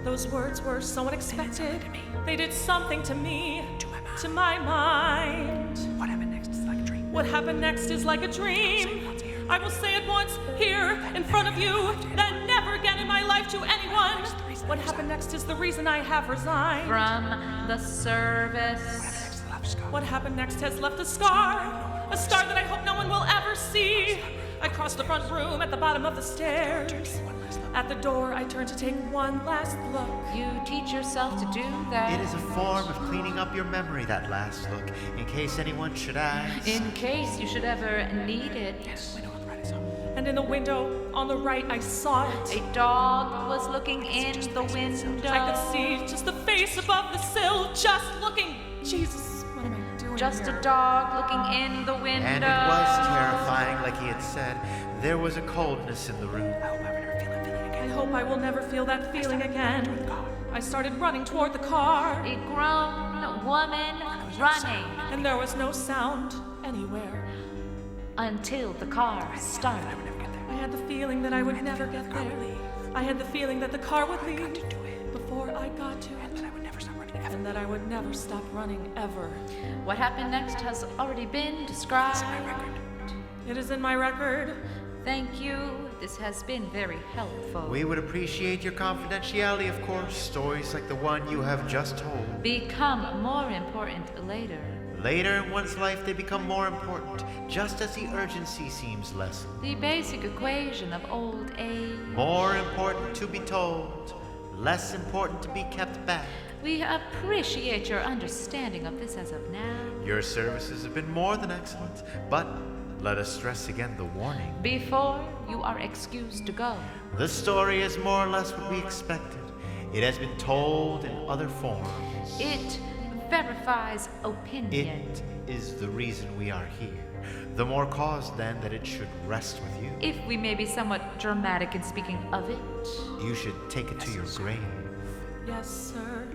Those words were so unexpected. They did something to me, to my mind. What happened next is like a dream. What happened next is like a dream. I will say it once, here, in front of you, then never again in my life to anyone. What happened next is the reason I have resigned. From the service. What happened next has left a scar that I hope no one will ever see. I crossed the front room at the bottom of the stairs. At the door, I turned to take one last look. You teach yourself to do that. It is a form of cleaning up your memory, that last look, in case anyone should ask. In case you should ever need it. And in the window on the right, I saw it. A dog was looking in the window. I could see just the face above the sill, just looking. Jesus, what am I doing Just here? a dog looking in the window. And it was terrifying, like he had said. There was a coldness in the room. I hope I will never feel that feeling again. I started running toward the car, A grown woman running and there was no sound anywhere. until the car started. I had the feeling that I would never get there. I had the feeling that the car would leave before I got to it, and that I would never stop running ever. What happened next has already been described. It is in my record. Thank you. This has been very helpful. We would appreciate your confidentiality, of course. Stories like the one you have just told become more important later. Later in one's life, they become more important, just as the urgency seems lessened. The basic equation of old age. More important to be told, less important to be kept back. We appreciate your understanding of this as of now. Your services have been more than excellent, but let us stress again the warning. Before you are excused to go. The story is more or less what we expected. It has been told in other forms. It verifies opinion. It is the reason we are here. The more cause, then, that it should rest with you. If we may be somewhat dramatic in speaking of it. You should take it to your grave. Yes, sir.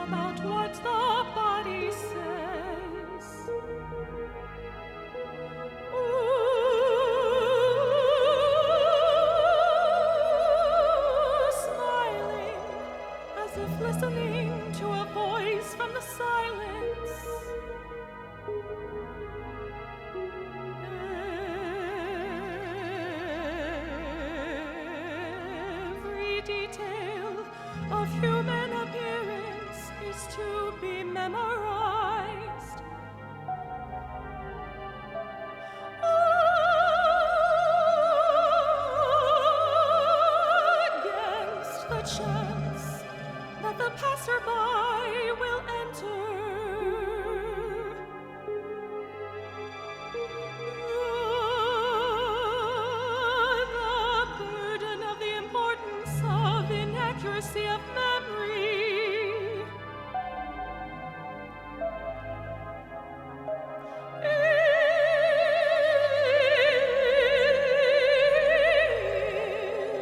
About what the body says. Smiling, as if listening to a voice from the silence. Every detail of human appearance is to be memorized. Against the chance that the passerby will enter. The burden of the importance of inaccuracy of memory.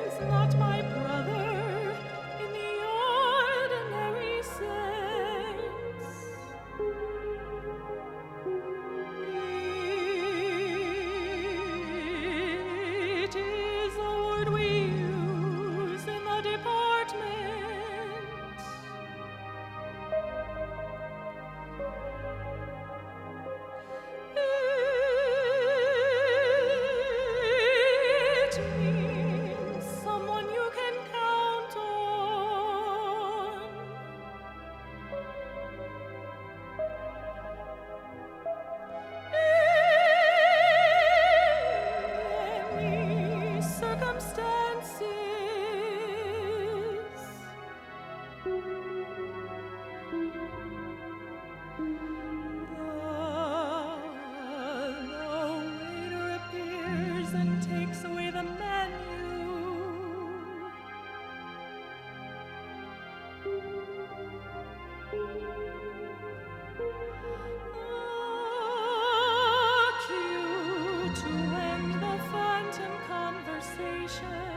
Is not my brother in the ordinary sense. It is a word we use in the department. It means someone you can count on. In any circumstances. The waiter appears and takes away the menu. A cue to end the phantom conversation.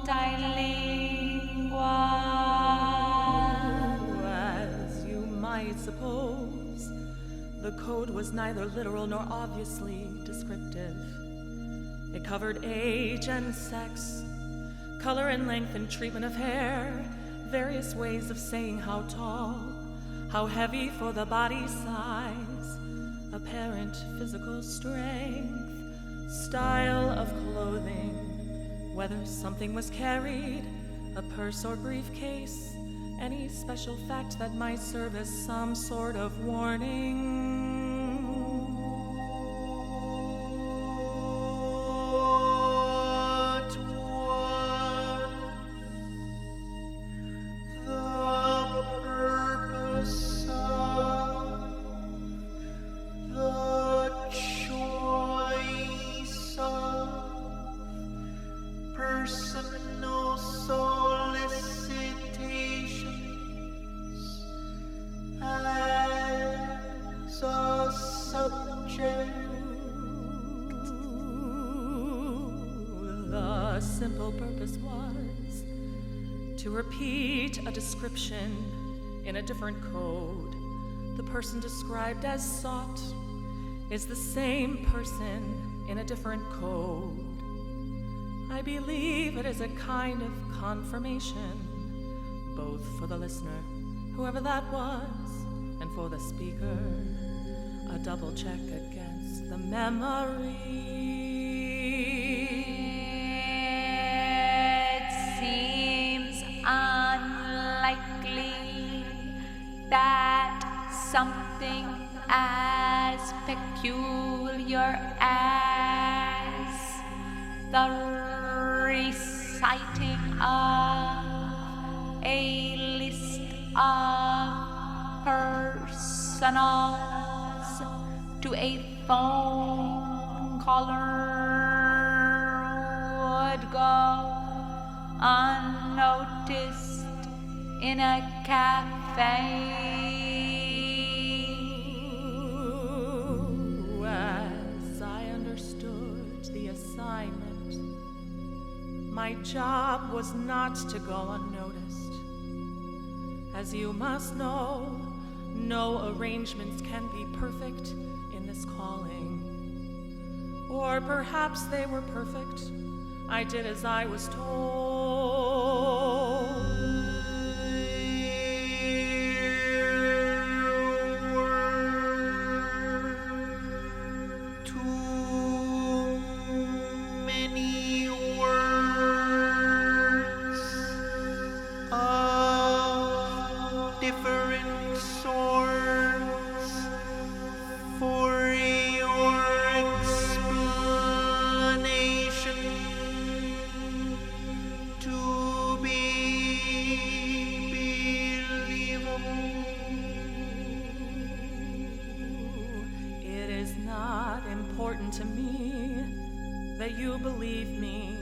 multilingual. As you might suppose, the code was neither literal nor obviously descriptive. It covered age and sex, color and length and treatment of hair, various ways of saying how tall, how heavy for the body size, apparent physical strength, style of clothing, whether something was carried, a purse or briefcase, any special fact that might serve as some sort of warning. Personal solicitations as a subject. The simple purpose was to repeat a description in a different code. The person described as sought is the same person in a different code. I believe it is a kind of confirmation, both for the listener, whoever that was, and for the speaker, a double check against the memory. It seems unlikely that something as peculiar as the reciting of a list of personals to a phone caller would go unnoticed in a cafe. As I understood the assignment, my job was not to go unnoticed. As you must know, no arrangements can be perfect in this calling. Or perhaps they were perfect. I did as I was told. To me that you believe me.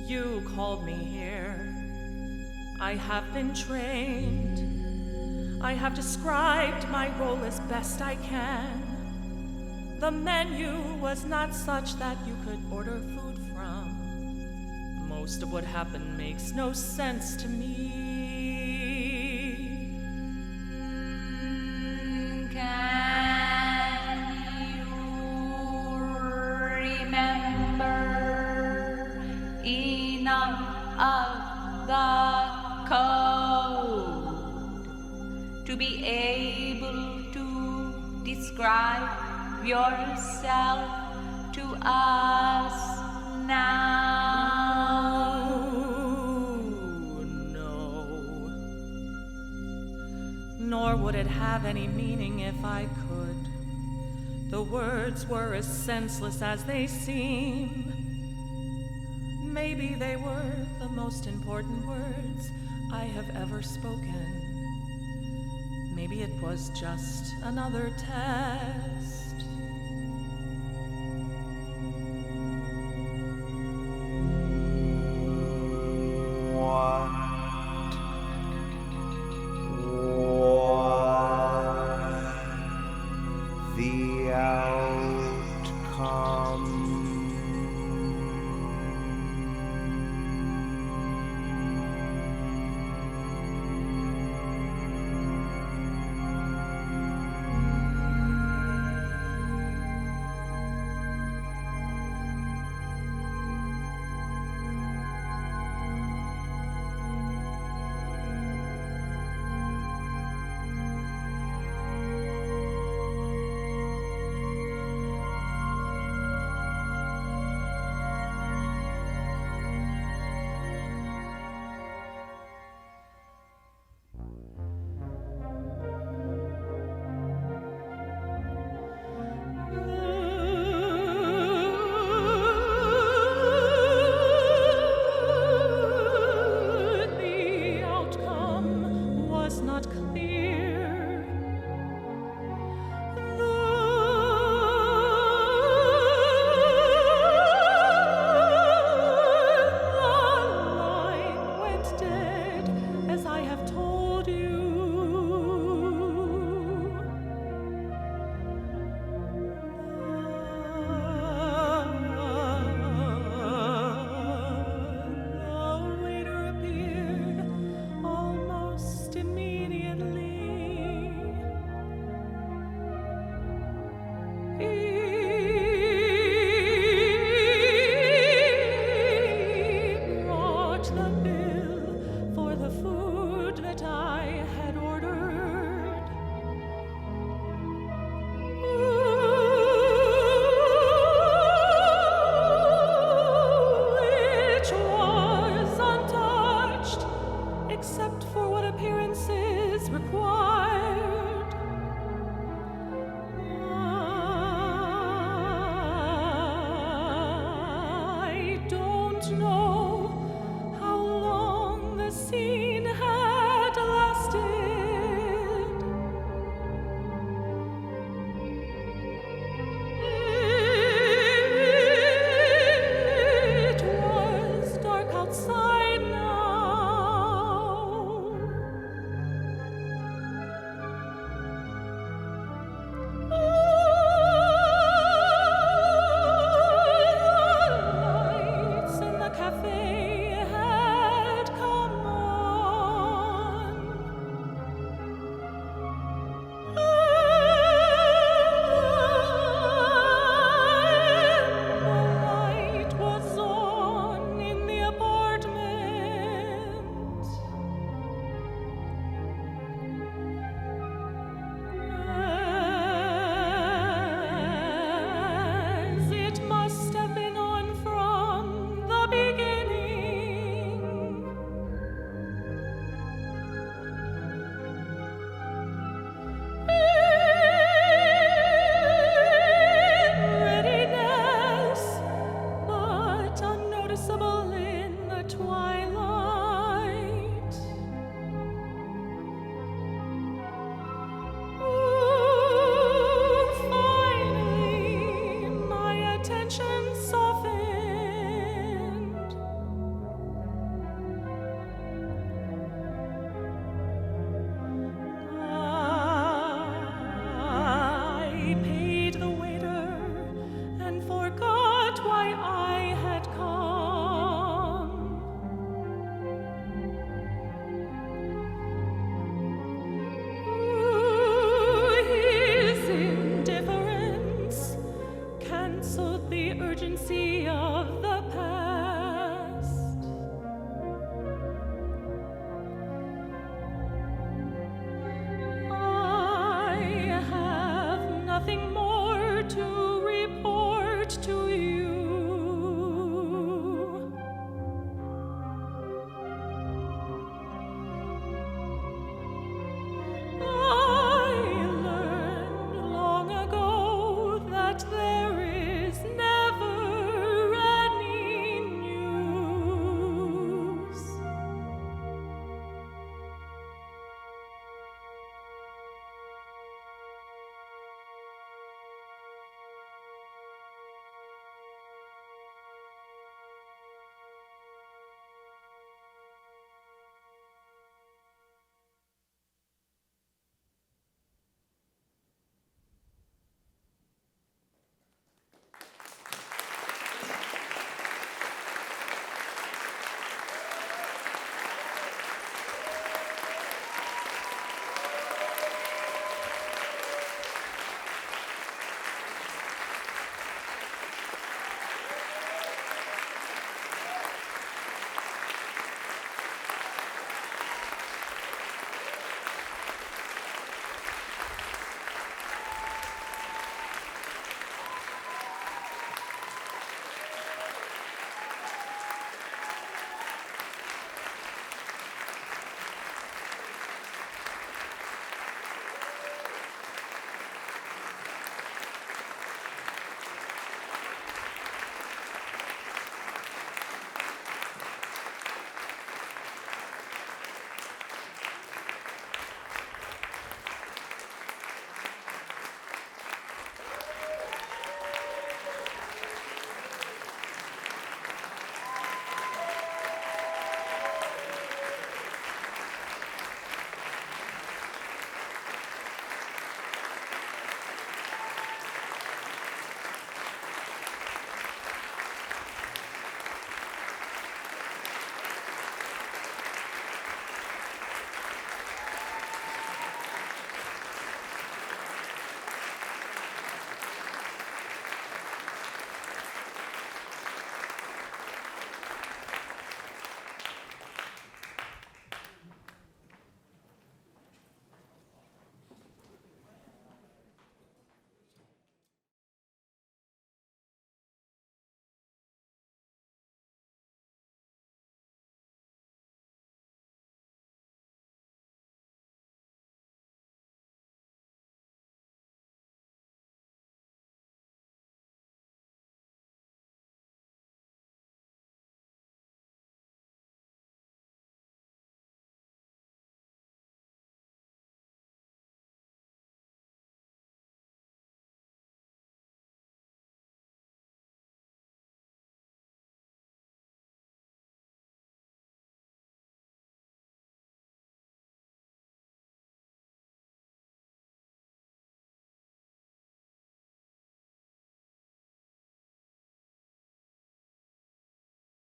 You called me here. I have been trained. I have described my role as best I can. The menu was not such that you could order food from. Most of what happened makes no sense to me. Enough of the code to be able to describe yourself to us now? No. Nor would it have any meaning if I could. The words were as senseless as they seem. Maybe they were the most important words I have ever spoken. Maybe it was just another test.